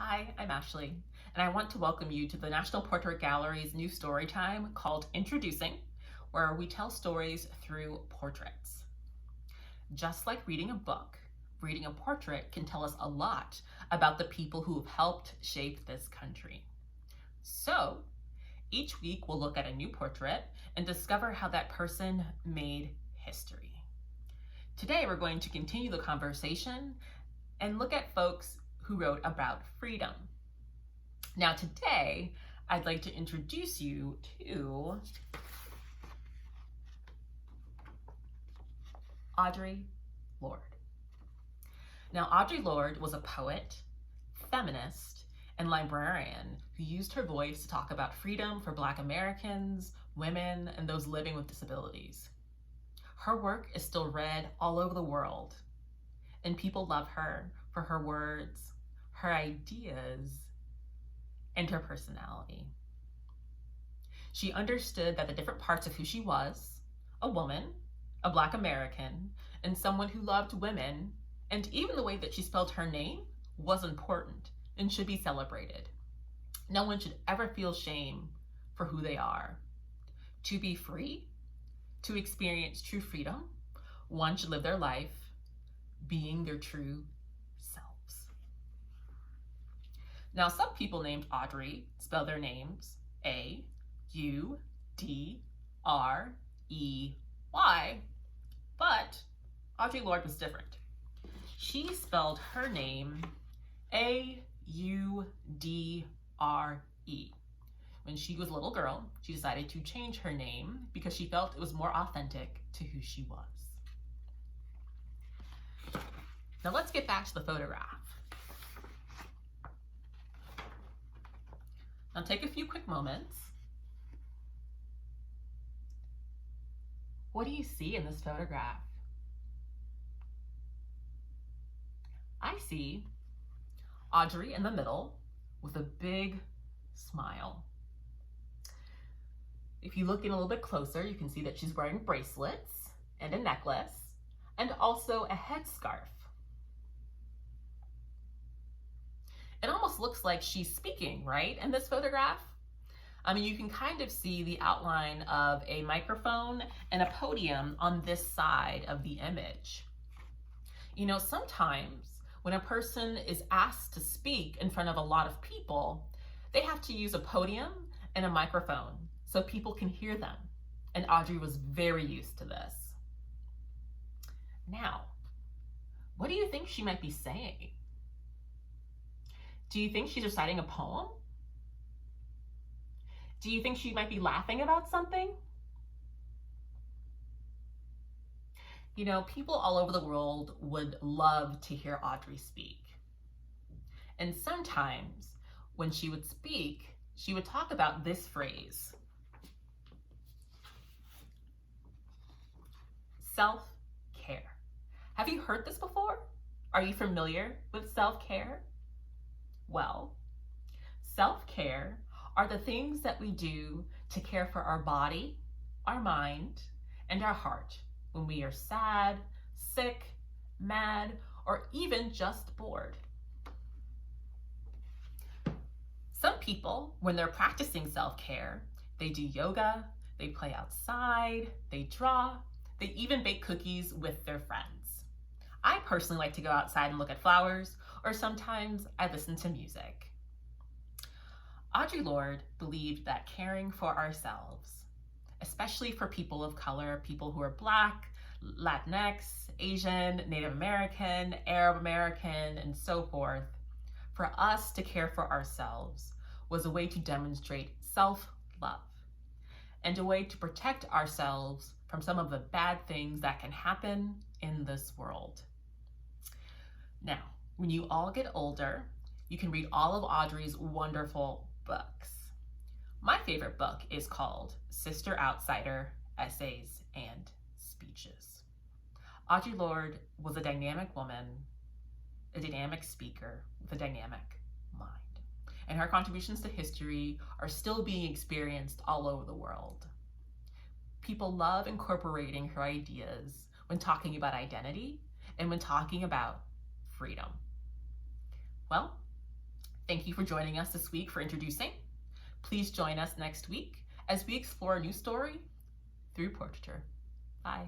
Hi, I'm Ashley, and I want to welcome you to the National Portrait Gallery's new story time called Introducing, where we tell stories through portraits. Just like reading a book, reading a portrait can tell us a lot about the people who have helped shape this country. So, each week we'll look at a new portrait and discover how that person made history. Today we're going to continue the conversation and look at folks who wrote about freedom. Now today, I'd like to introduce you to Audre Lorde. Now Audre Lorde was a poet, feminist, and librarian who used her voice to talk about freedom for Black Americans, women, and those living with disabilities. Her work is still read all over the world, and people love her for her words, her ideas, and her personality. She understood that the different parts of who she was, a woman, a Black American, and someone who loved women, and even the way that she spelled her name was important and should be celebrated. No one should ever feel shame for who they are. To be free, to experience true freedom, one should live their life being their true selves. Now, some people named Audre spell their names A-U-D-R-E-Y, but Audre Lorde was different. She spelled her name A-U-D-R-E. When she was a little girl, she decided to change her name because she felt it was more authentic to who she was. Now let's get back to the photograph. Now take a few quick moments. What do you see in this photograph? I see Audre in the middle with a big smile. If you look in a little bit closer, you can see that she's wearing bracelets and a necklace and also a headscarf. It almost looks like she's speaking, right, in this photograph? I mean, you can kind of see the outline of a microphone and a podium on this side of the image. You know, sometimes when a person is asked to speak in front of a lot of people, they have to use a podium and a microphone so people can hear them. And Audre was very used to this. Now, what do you think she might be saying? Do you think she's reciting a poem? Do you think she might be laughing about something? You know, people all over the world would love to hear Audre speak. And sometimes when she would speak, she would talk about this phrase: self-care. Have you heard this before? Are you familiar with self-care? Well, self-care are the things that we do to care for our body, our mind, and our heart when we are sad, sick, mad, or even just bored. Some people, when they're practicing self-care, they do yoga, they play outside, they draw, they even bake cookies with their friends. I personally like to go outside and look at flowers, or sometimes I listen to music. Audre Lorde believed that caring for ourselves, especially for people of color, people who are Black, Latinx, Asian, Native American, Arab American, and so forth, for us to care for ourselves was a way to demonstrate self-love and a way to protect ourselves from some of the bad things that can happen in this world. Now, when you all get older, you can read all of Audre's wonderful books. My favorite book is called Sister Outsider, Essays and Speeches. Audre Lorde was a dynamic woman, a dynamic speaker with a dynamic mind. And her contributions to history are still being experienced all over the world. People love incorporating her ideas when talking about identity and when talking about freedom. Well, Thank you for joining us this week for Introducing. Please join us next week as we explore a new story through portraiture. Bye.